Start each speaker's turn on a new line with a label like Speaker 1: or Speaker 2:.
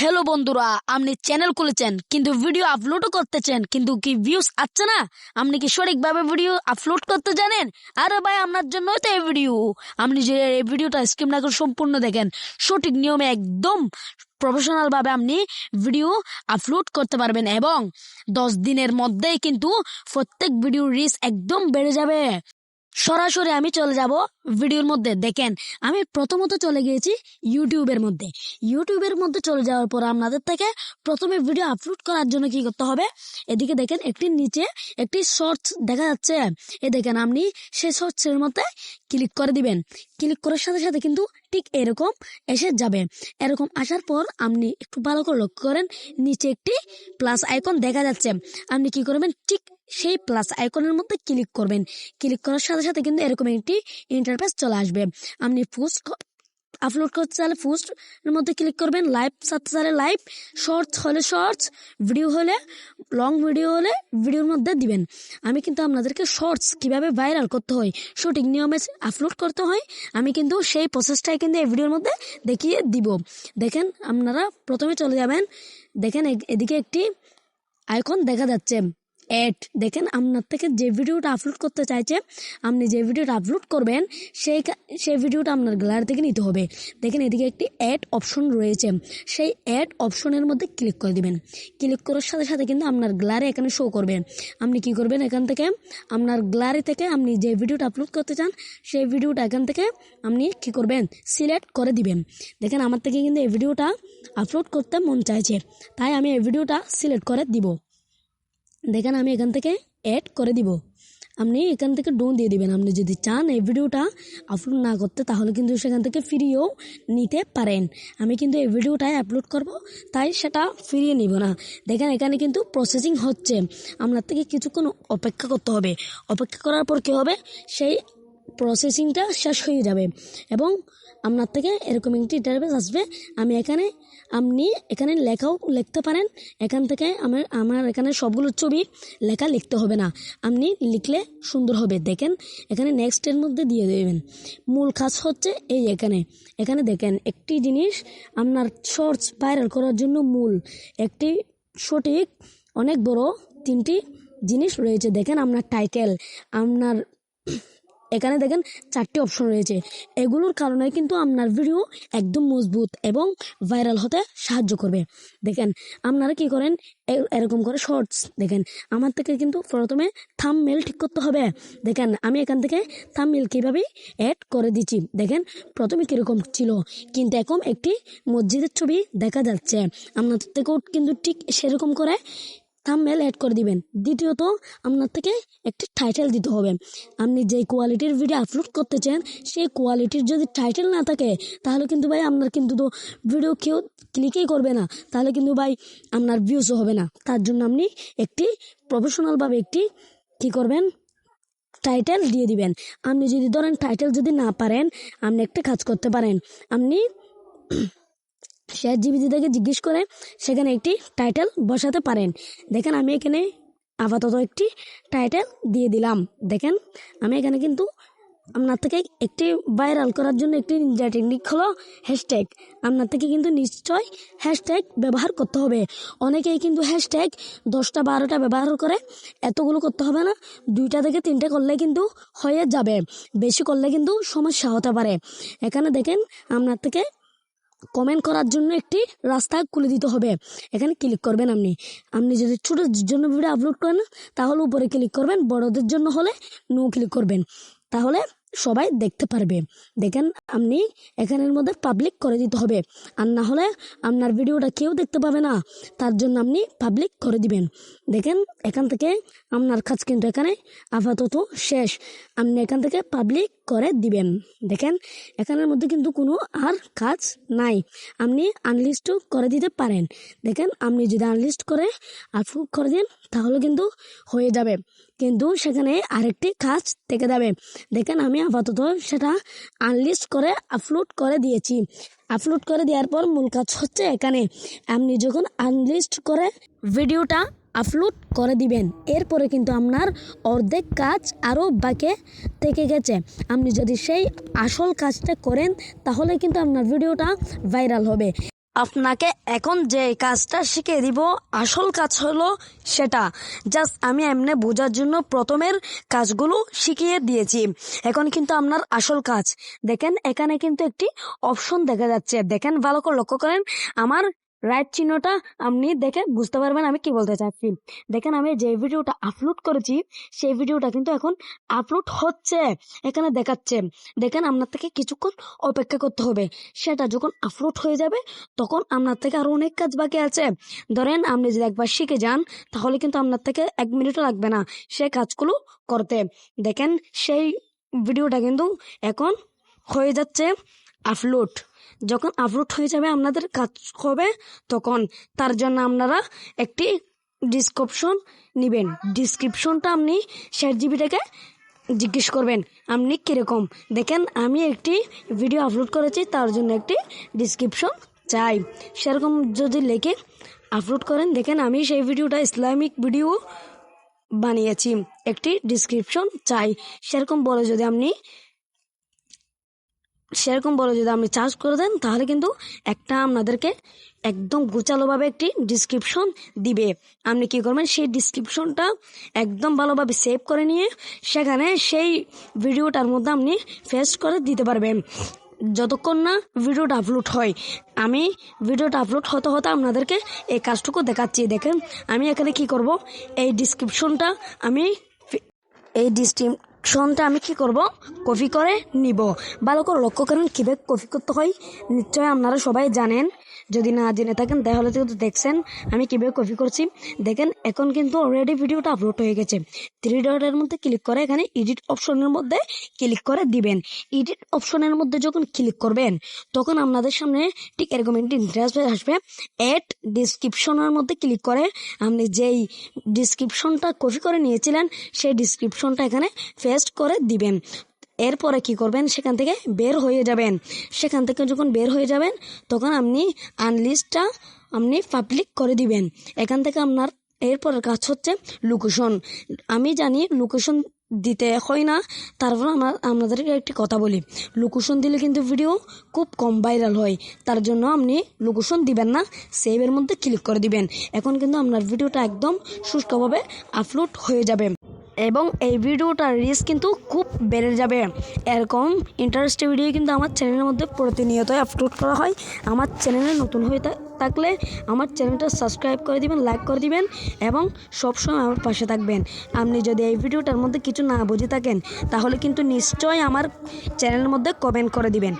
Speaker 1: Hello বন্ধুরা, আপনি channel খুলেছেন কিন্তু ভিডিও আপলোডও করতেছেন কিন্তু কি ভিউজ আসছে না। আপনি কি সঠিকভাবে ভিডিও আপলোড করতে জানেন? আরে ভাই, আপনার জন্যই তো এই ভিডিও। আপনি যে এই ভিডিওটা স্কিপ না করে সম্পূর্ণ দেখেন, সঠিক নিয়মে একদম প্রফেশনাল ভাবে আপনি ভিডিও আপলোড করতে পারবেন এবং 10 দিনের মধ্যেই কিন্তু প্রত্যেক ভিডিও রিচ একদম বেড়ে যাবে। সরাসরি আমি চলে যাব ভিডিওর মধ্যে। দেখেন, আমি প্রথমত চলে গিয়েছি ইউটিউবের মধ্যে চলে যাওয়ার পর আপনাদের থেকে প্রথমে ভিডিও আপলোড করার জন্য কি করতে হবে, এদিকে দেখেন একটি নিচে একটি শর্টস দেখা যাচ্ছে। দেখেন, আপনি সেই শর্টসের মধ্যে ক্লিক করে দিবেন। ক্লিক করার সাথে সাথে কিন্তু ঠিক এরকম এসে যাবে। এরকম আসার পর আপনি একটু ভালো করে লক্ষ্য করেন, নিচে একটি প্লাস আইকন দেখা যাচ্ছে। আপনি কি করবেন, ঠিক সেই প্লাস আইকনের মধ্যে ক্লিক করবেন। ক্লিক করার সাথে সাথে কিন্তু এরকম একটি ইন্টারফেস চলে আসবে। আপনি পোস্ট আপলোড করতে চাইলে পোস্ট এর মধ্যে ক্লিক করবেন, লাইভ ছাড়তে চাইলে লাইভ, শর্টস হলে শর্টস, ভিডিও হলে লং ভিডিও হলে ভিডিওর মধ্যে দিবেন। আমি কিন্তু আপনাদেরকে শর্টস কিভাবে ভাইরাল করতে হয়, সঠিক নিয়মে আপলোড করতে হয়, আমি কিন্তু সেই প্রসেসটাই কিন্তু এই ভিডিওর মধ্যে দেখিয়ে দিব। দেখেন, আপনারা প্রথমে চলে যাবেন। দেখেন এদিকে একটি আইকন দেখা যাচ্ছে অ্যাড। দেখেন, আপনার থেকে যে ভিডিওটা আপলোড করতে চাইছে, আপনি যে ভিডিওটা আপলোড করবেন সেই ভিডিওটা আপনার গ্যালারি থেকে নিতে হবে। দেখেন, এদিকে একটি অ্যাড অপশন রয়েছে, সেই অ্যাড অপশনের মধ্যে ক্লিক করে দিবেন। ক্লিক করার সাথে সাথে কিন্তু আপনার গ্যালারি এখানে শো করবে। আপনি কি করবেন, এখান থেকে আপনার গ্যালারি থেকে আপনি যে ভিডিওটা আপলোড করতে চান সেই ভিডিওটা এখান থেকে আপনি কি করবেন, সিলেক্ট করে দিবেন। দেখেন, আমার থেকে কিন্তু এই ভিডিওটা আপলোড করতে মন চাইছে, তাই আমি এই ভিডিওটা সিলেক্ট করে দিব। দেখেন, আমি এখান থেকে অ্যাড করে দিব। আপনি এখান থেকে ডোন দিয়ে দিবেন। আপনি যদি চান এই ভিডিওটা আপলোড না করতে, তাহলে কিন্তু সেখান থেকে ফিরিয়েও নিতে পারেন। আমি কিন্তু এই ভিডিওটাই আপলোড করব, তাই সেটা ফিরিয়ে নিব না। দেখেন, এখানে কিন্তু প্রসেসিং হচ্ছে, আপনার থেকে কিছুক্ষণ অপেক্ষা করতে হবে। অপেক্ষা করার পর কী হবে, সেই প্রসেসিংটা শেষ হয়ে যাবে এবং আপনার থেকে এরকম একটি ইন্টারফেস আসবে। আপনি এখানে লেখাও লিখতে পারেন। এখান থেকে আমার এখানে সবগুলো ছবি লেখা লিখতে হবে না, আপনি লিখলে সুন্দর হবে। দেখেন, এখানে নেক্সটের মধ্যে দিয়ে দেবেন। মূল কাজ হচ্ছে এখানে দেখেন একটি জিনিস, আপনার শর্টস ভাইরাল করার জন্য মূল একটি সঠিক অনেক বড় 3টি জিনিস রয়েছে। দেখেন, আপনার টাইটেল, আপনার এখানে দেখেন 4টি অপশন রয়েছে। এগুলোর কারণে কিন্তু আপনার ভিডিও একদম মজবুত এবং ভাইরাল হতে সাহায্য করবে। দেখেন, আপনারা কি করেন, এরকম করে শর্টস দেখেন। আমার থেকে কিন্তু প্রথমে থাম্বনেল ঠিক করতে হবে। দেখেন, আমি এখান থেকে থাম্বনেল কীভাবে অ্যাড করে দিচ্ছি। দেখেন, প্রথমে কীরকম ছিল, কিন্তু এখন একটি মসজিদের ছবি দেখা যাচ্ছে। আপনাদের থেকেও কিন্তু ঠিক সেরকম করে থাম্বনেল অ্যাড করে দিবেন। দ্বিতীয়ত, আপনার থেকে একটি টাইটেল দিতে হবে। আপনি যেই কোয়ালিটির ভিডিও আপলোড করতে চান সেই কোয়ালিটির যদি টাইটেল না থাকে, তাহলে কিন্তু ভাই আপনার কিন্তু তো ভিডিও কেউ ক্লিকই করবে না, তাহলে কিন্তু ভাই আপনার ভিউজও হবে না। তার জন্য আপনি একটি প্রফেশনালভাবে একটি কী করবেন, টাইটেল দিয়ে দিবেন। আপনি যদি ধরেন টাইটেল যদি না পারেন, আপনি একটা কাজ করতে পারেন, আপনি ChatGPT থেকে জিজ্ঞেস করে সেখানে একটি টাইটেল বসাতে পারেন। দেখেন, আমি এখানে আপাতত একটি টাইটেল দিয়ে দিলাম। দেখেন, আমি এখানে কিন্তু আপনার থেকে একটি ভাইরাল করার জন্য একটি নিনজা টেকনিক হলো হ্যাশট্যাগ। আপনার থেকে কিন্তু নিশ্চয় হ্যাশট্যাগ ব্যবহার করতে হবে। অনেকেই কিন্তু হ্যাশট্যাগ 10টা 12টা ব্যবহার করে, এতগুলো করতে হবে না, 2টা থেকে 3টে করলে কিন্তু হয়ে যাবে। বেশি করলে কিন্তু সমস্যা হতে পারে। এখানে দেখেন, আপনার থেকে কমেন্ট করার জন্য একটি রাস্তা খুলে দিতে হবে। এখানে ক্লিক করবেন। আপনি যদি ছোটোদের জন্য ভিডিও আপলোড করেন তাহলে উপরে ক্লিক করবেন, বড়দের জন্য হলে নো ক্লিক করবেন, তাহলে সবাই দেখতে পারবে। দেখেন, আপনি এখানের মধ্যে পাবলিক করে দিতে হবে, আর না হলে আপনার ভিডিওটা কেউ দেখতে পাবে না। তার জন্য আপনি পাবলিক করে দিবেন। দেখেন, এখান থেকে আপনার কাজ কিন্তু এখানে আপাতত শেষ। আপনি এখান থেকে পাবলিক করে দিবেন। দেখেন, এখানের মধ্যে কিন্তু কোনো আর কাজ নাই, আপনি আনলিস্টও করে দিতে পারেন। দেখেন, আপনি যদি আনলিস্ট করে আপলোড করে দেন তাহলে কিন্তু হয়ে যাবে, কিন্তু সেখানে আরেকটি কাজ থেকে যাবে। দেখেন, আমি আপাতত সেটা আনলিস্ট করে আপলোড করে দিয়েছি। আপলোড করে দেওয়ার পর মূল কাজ হচ্ছে এখানে, আপনি যখন আনলিস্ট করে ভিডিওটা আপলোড করে দিবেন, এরপরে কিন্তু আপনার অর্ধেক কাজ আরও বাকি থেকে গেছে। আপনি যদি সেই আসল কাজটা করেন তাহলে কিন্তু আপনার ভিডিওটা ভাইরাল হবে। আপনাকে এখন যে কাজটা শিখিয়ে দিব আসল কাজ হলো সেটা। জাস্ট আমি এমনি বোঝার জন্য প্রথমের কাজগুলো শিখিয়ে দিয়েছি। এখন কিন্তু আপনার আসল কাজ দেখেন, এখানে কিন্তু একটি অপশন দেখা যাচ্ছে। দেখেন, ভালো করে লক্ষ্য করেন, আমার রাইট চিহ্নটা আপনি দেখে বুঝতে পারবেন আমি কি বলতে চাচ্ছি। দেখেন, আমি যে ভিডিওটা আপলোড করেছি সেই ভিডিওটা কিন্তু এখন আপলোড হচ্ছে, এখানে দেখাচ্ছে। দেখেন, আপনার থেকে কিছুক্ষণ অপেক্ষা করতে হবে। সেটা যখন আপলোড হয়ে যাবে তখন আপনার থেকে আরো অনেক কাজ বাকি আছে। ধরেন, আপনি যদি একবার শিখে যান তাহলে কিন্তু আপনার থেকে 1 মিনিটও লাগবে না সেই কাজগুলো করতে। দেখেন, সেই ভিডিওটা কিন্তু এখন হয়ে যাচ্ছে আপলোড। যখন আপলোড হয়ে যাবে আপনাদের কাজ হবে, তখন তার জন্য আপনারা একটি ডিসক্রিপশন নেবেন। ডিসক্রিপশনটা আপনি ChatGPT-কে জিজ্ঞেস করবেন আপনি কিরকম। দেখেন, আমি একটি ভিডিও আপলোড করেছি, তার জন্য একটি ডিসক্রিপশন চাই। সেরকম যদি লিখে আপলোড করেন, দেখেন আমি সেই ভিডিওটা ইসলামিক ভিডিও বানিয়েছি, একটি ডিসক্রিপশন চাই। সেরকম বলে যদি আপনি চার্জ করে দেন তাহলে কিন্তু একটা আপনাদেরকে একদম গোছালোভাবে একটি ডিসক্রিপশন দিবে। আপনি কি করবেন, সেই ডিসক্রিপশনটা একদম ভালোভাবে সেভ করে নিয়ে সেখানে সেই ভিডিওটার মধ্যে আপনি পেস্ট করে দিতে পারবেন যতক্ষণ না ভিডিওটা আপলোড হয়। আমি ভিডিওটা আপলোড হতে হতে আপনাদেরকে এই কাজটুকু দেখাচ্ছি। দেখেন, আমি এখানে কি করব, এই ডিসক্রিপশনটা আমি কি করব, কপি করে নিব। ভালো করে লক্ষ্য করেন কীভাবে কপি করতে হয়, নিশ্চয়ই আপনারা সবাই জানেন। যদি না জেনে থাকেন তাহলে কিন্তু দেখছেন আমি কীভাবে কপি করছি। দেখেন, এখন কিন্তু অলরেডি ভিডিওটা আপলোড হয়ে গেছে। 3 ডটের মধ্যে ক্লিক করে এখানে এডিট অপশনের মধ্যে ক্লিক করে দিবেন। এডিট অপশনের মধ্যে যখন ক্লিক করবেন তখন আপনাদের সামনে ঠিক এরকম একটি ইন্টারফেস আসবে। অ্যাড ডিসক্রিপশনের মধ্যে ক্লিক করে আপনি যেই ডিসক্রিপশনটা কপি করে নিয়েছিলেন সেই ডিসক্রিপশনটা এখানে পেস্ট করে দিবেন। এরপরে কি করবেন, সেখান থেকে বের হয়ে যাবেন। সেখান থেকে যখন বের হয়ে যাবেন তখন আপনি আনলিস্টটা আপনি পাবলিক করে দিবেন। এখান থেকে আপনার এরপরের কাজ হচ্ছে লোকেশন। আমি জানি লোকেশন দিতে হয় না, তারপর আপনাদেরকে একটি কথা বলি, লোকেশন দিলে কিন্তু ভিডিও খুব কম ভাইরাল হয়। তার জন্য আপনি লোকেশন দিবেন না, সেভের মধ্যে ক্লিক করে দিবেন। এখন কিন্তু আপনার ভিডিওটা একদম সুষ্ঠুভাবে আপলোড হয়ে যাবে এবং এই ভিডিওটার রিচ কিন্তু খুব বেড়ে যাবে। এরকম ইন্টারেস্টিং ভিডিও কিন্তু আমার চ্যানেলের মধ্যে প্রতিনিয়ত আপলোড করা হয়। আমার চ্যানেলে নতুন হয়ে থাকলে আমার চ্যানেলটা সাবস্ক্রাইব করে দিবেন, লাইক করে দিবেন এবং সবসময় আমার পাশে থাকবেন। আপনি যদি এই ভিডিওটার মধ্যে কিছু না বুঝে থাকেন তাহলে কিন্তু নিশ্চয়ই আমার চ্যানেলের মধ্যে কমেন্ট করে দিবেন।